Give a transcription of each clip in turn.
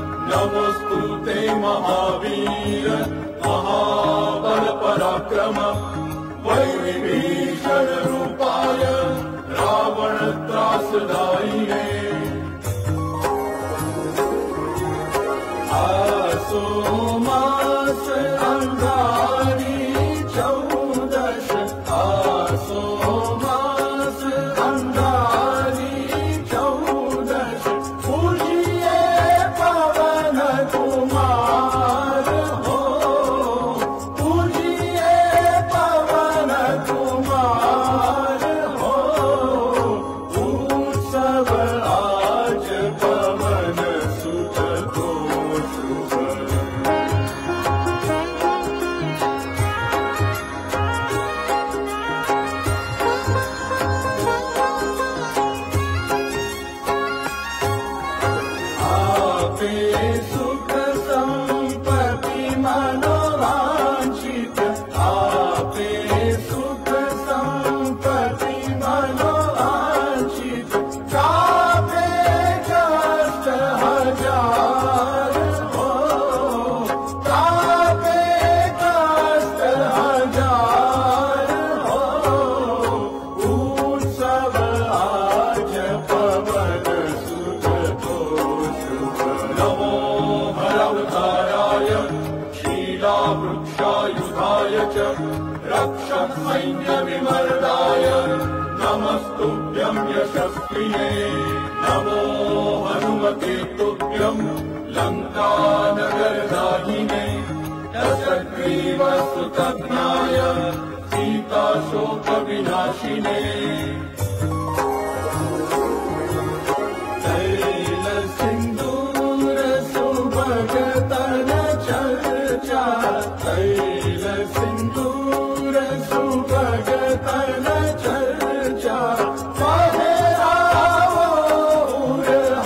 नमोस्तुते महावीर महाबल पराक्रम वैभीषण रूपाय रावण त्रासदायिने आसो मास अंगारी 14 आसो मास अंगारी 14 पूजिए पवन कुमार हो पूजिए पवन कुमार हो उत्सव आज पवन सुत को शुभ आपे सुख संपत्ति मनोवांछित आपे सुख संपत्ति मनोवांछित कापे कष्ट हजार हो कापे कष्ट हजार हो उत्सव आज पवन सुत को शुभ नमो हरवताराय शीलावृक्षायुधाय च रक्षसैन्यविमर्दाय नमस्तुभ्यं यशस्विने नमो हनुमते तुभ्यं लङ्कानगरदाहिने दशग्रीवसुतज्ञाय सीताशोकविनाशिने तैल सिंदूर सुभगतन चर्चा तैल सिंदूर सुभगतन चर्चा पहराओ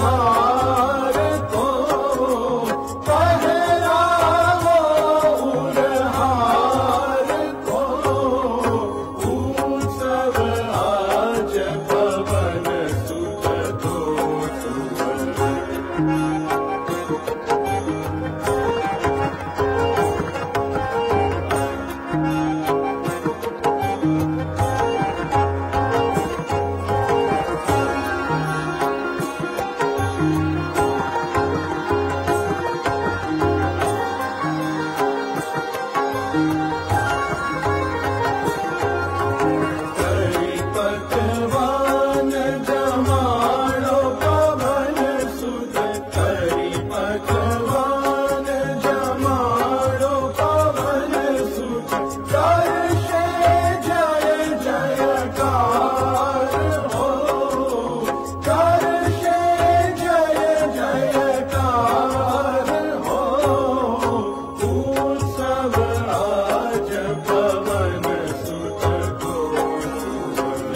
हार को पहराओ हार को उत्सव आज पवन सुत को शुभ पकवान जमाड़ो पवन सुत करी पकवान जमाड़ो पवन सुत करशे जय जयकार हो करशे जय जयकार हो उत्सव आज पवन सुत को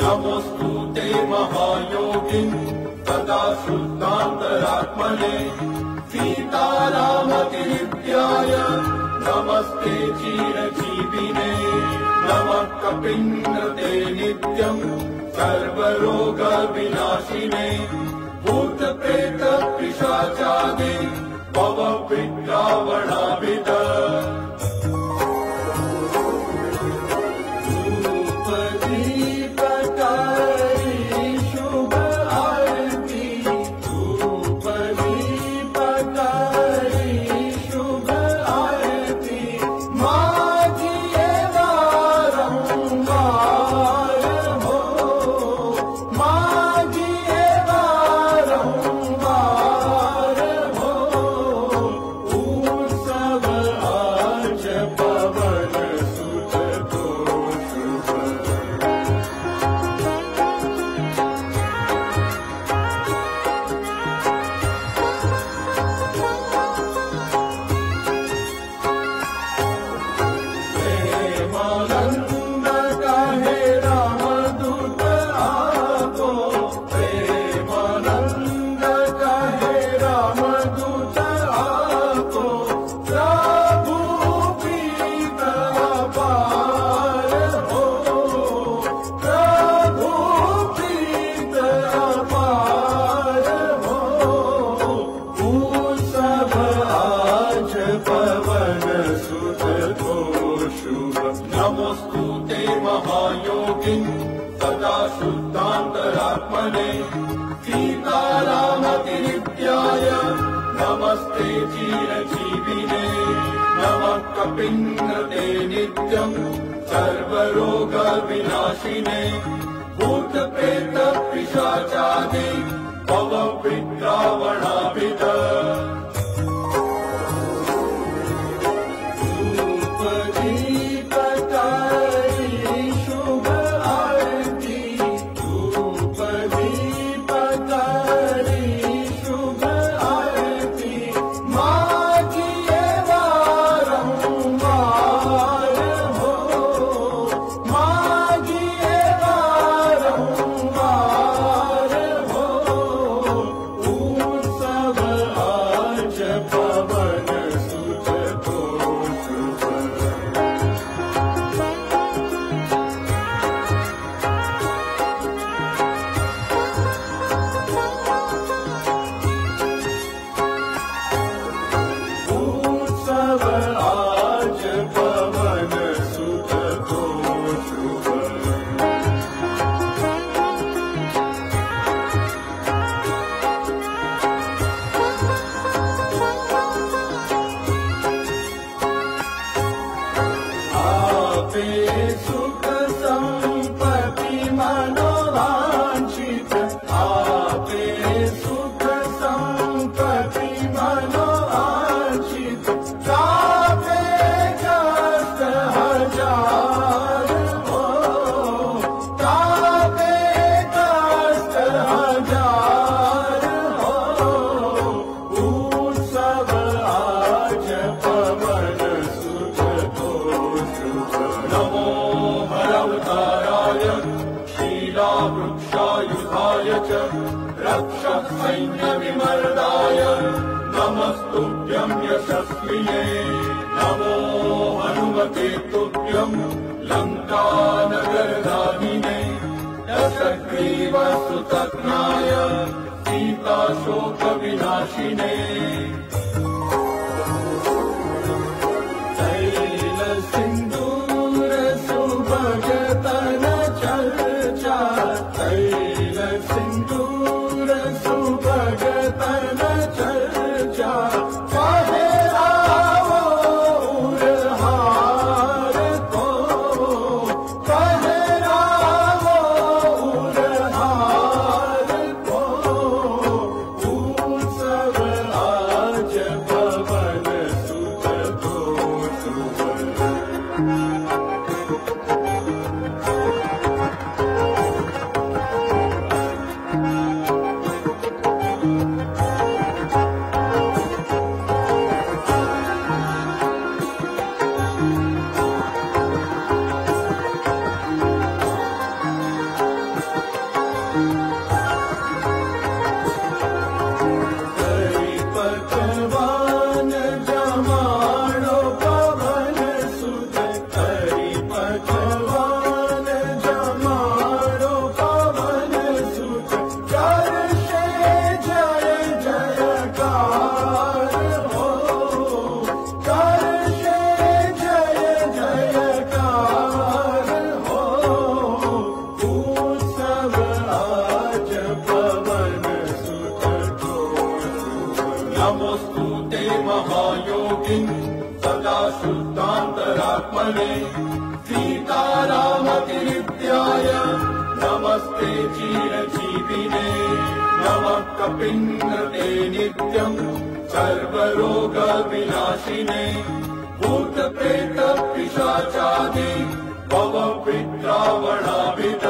नमोस्तुते महायोगिन् सदा शुद्धान्तरात्मने सीतारामतिरित्याय नमस्ते चिरजीविने नमः कपीन्द्रते नित्यं सर्वरोगविनाशिने भूतप्रेतपिशाचादि भवविद्रावणाभिद धूप दीप करी शुभ आरती धूप दीप करी शुभ आरती माँ जिए नमोऽस्तु ते महायोगिन् सदा शुद्धान्तरात्मने सीतारामतिनित्याय नमस्ते चिरजीविने नमः कपिन्नते नित्यम् सर्वरोगविनाशिने भूतप्रेतपिशाचादि भवविद्रावणाभिध सैन्यविमर्दाय नमस्तुभ्यं यशस्विने नमो हनुमते तुभ्यं लङ्कानगरधारिणे दशग्रीवसुतज्ञाय सीताशोकविनाशिने तैलसिन्दूरसुभगतन चर्चा तैलसिन्दूर सुभगतन चर्चा कहे रावो उरहार को कहे रावो उरहार को उत्सव आज पवन सुत को नमोऽस्तु ते महायोगिन् सदा शुद्धान्तरात्मने सीतारामतिनित्याय नमस्ते चिरजीविने नमः कपिन्नते नित्यम् सर्वरोगविनाशिने भूतप्रेतपिशाचादि भवविद्रावणाभिध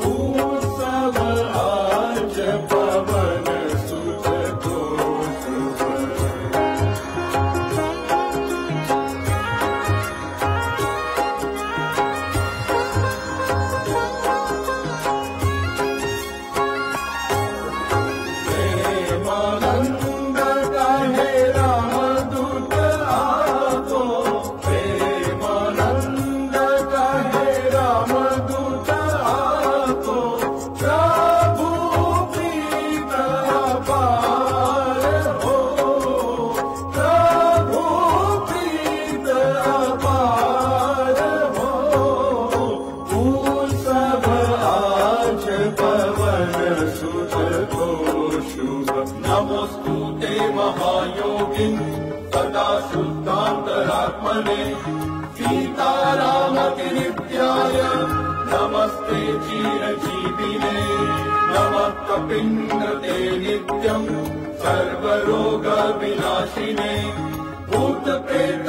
उत्सव योगिन् सदा शुद्धान्तरात्मने सीतारामतिनित्याय नमस्ते चिरजीविने नमः कपिन्नते नित्यम् सर्वरोगविनाशिने भूतप्रेतपिशाचादि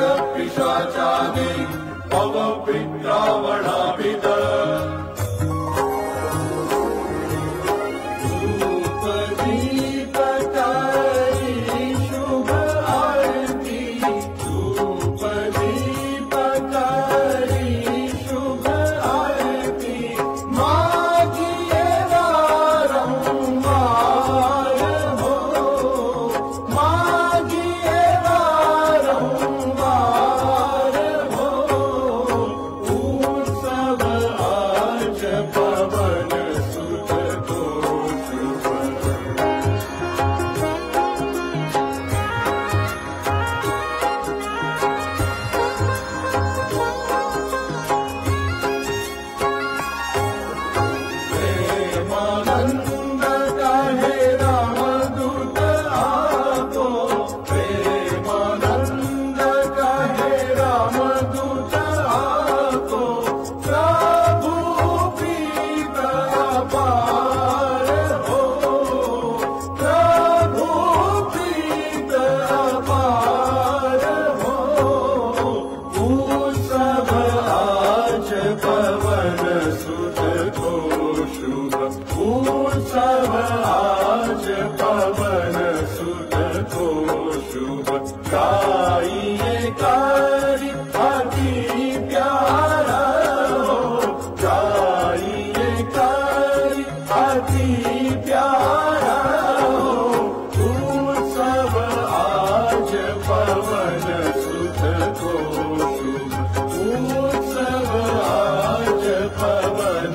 भवविद्रावणाभिद उत्सव आज पवन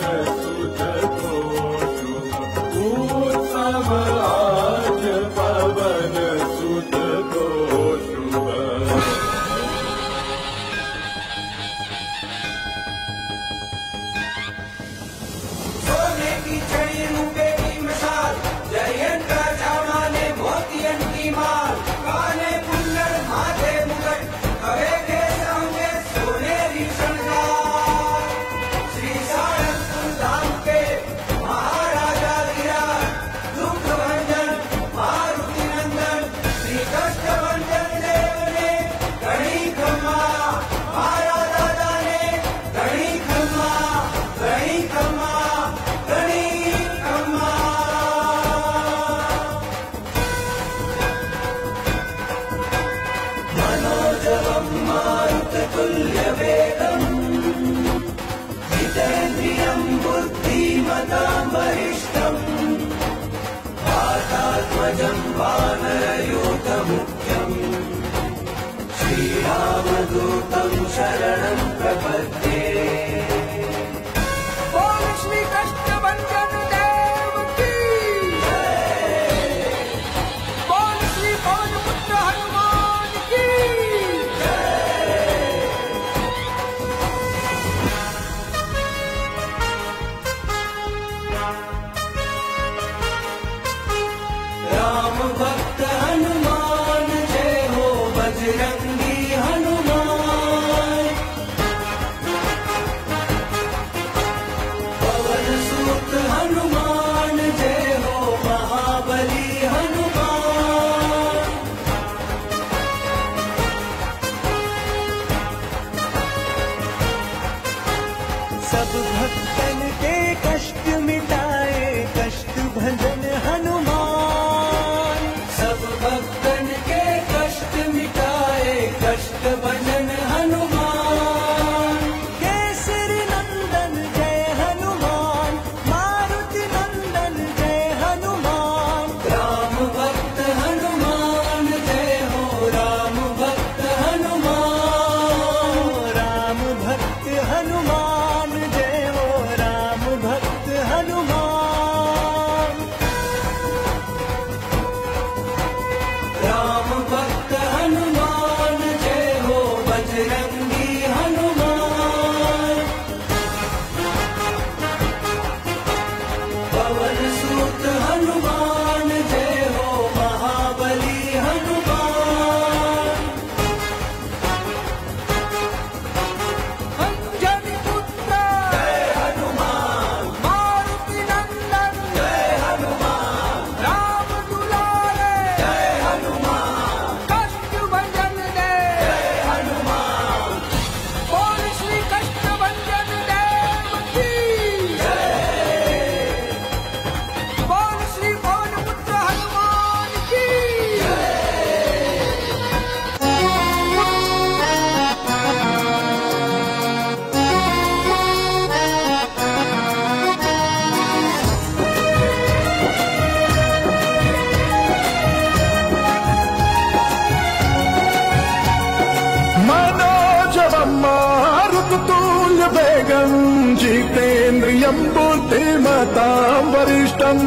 वरिष्ठं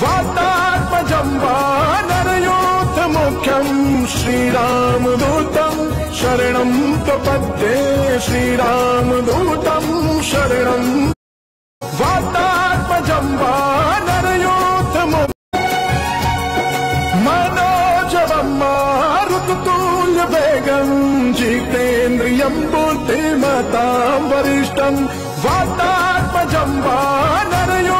वातात्मजं वानरयूथमुख्यं श्रीरामदूतं शरणं प्रपद्ये श्रीरामदूतं शरणं वातात्मजं वानरयूथमुख्यं मनोजवं मारुततुल्यवेगं जितेन्द्रियं बुद्धिमतां वरिष्ठं वातात्मजं वानरयूथमुख्यं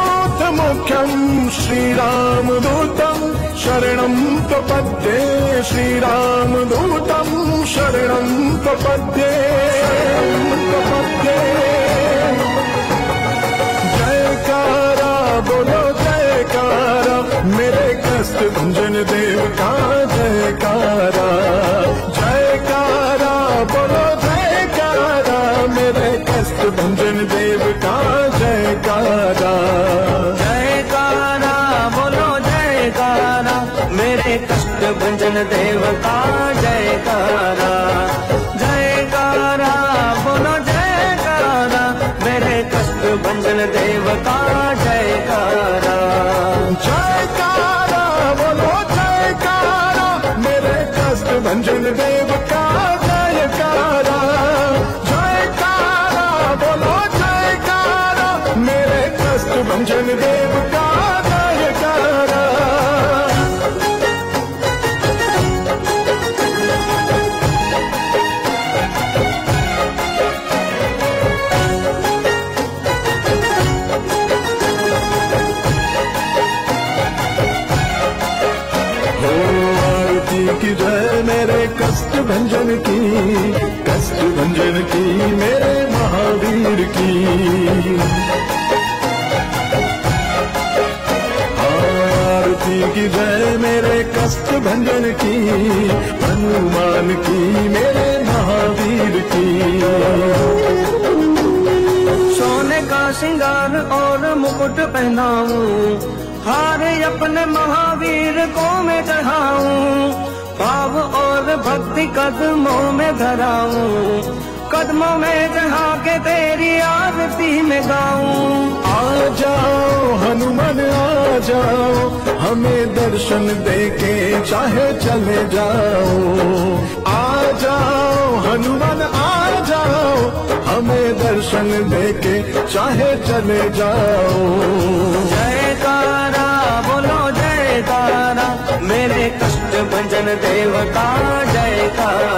श्रीरामदूतं शरणं प्रपद्ये श्रीरामदूतं शरणं प्रपद्ये जयकारा बोलो जयकारा मेरे कष्ट भंजन देव का जयकारा जयकारा बोलो जयकारा मेरे कष्ट भंजन देव का जयकारा जयकारा बोलो जयकारा मेरे कष्ट भंजन देव का जयकारा जयकारा बोलो जयकारा मेरे कष्ट भंजन देव का जयकारा जयकारा बोलो जयकारा मेरे कष्ट भंजन देव का जयकारा जयकारा बोलो जयकारा मेरे कष्ट भंजन देव का जयकारा की जय मेरे कष्ट भंजन की मेरे महावीर की आरती की जय मेरे कष्ट भंजन की हनुमान की मेरे महावीर की सोने का श्रृंगार और मुकुट पहनाऊं हार अपने महावीर को मैं चढ़ाऊं भाव और भक्ति कदमों में धराऊं कदमों में चढ़ा के तेरी आरती में गाऊं आ जाओ हनुमान आ जाओ हमें दर्शन देके चाहे चले जाओ आ जाओ हनुमान आ जाओ हमें दर्शन देके चाहे चले जाओ जयकारा बोलो जयकारा मेरे कष्ट भंजन देव का जयकारा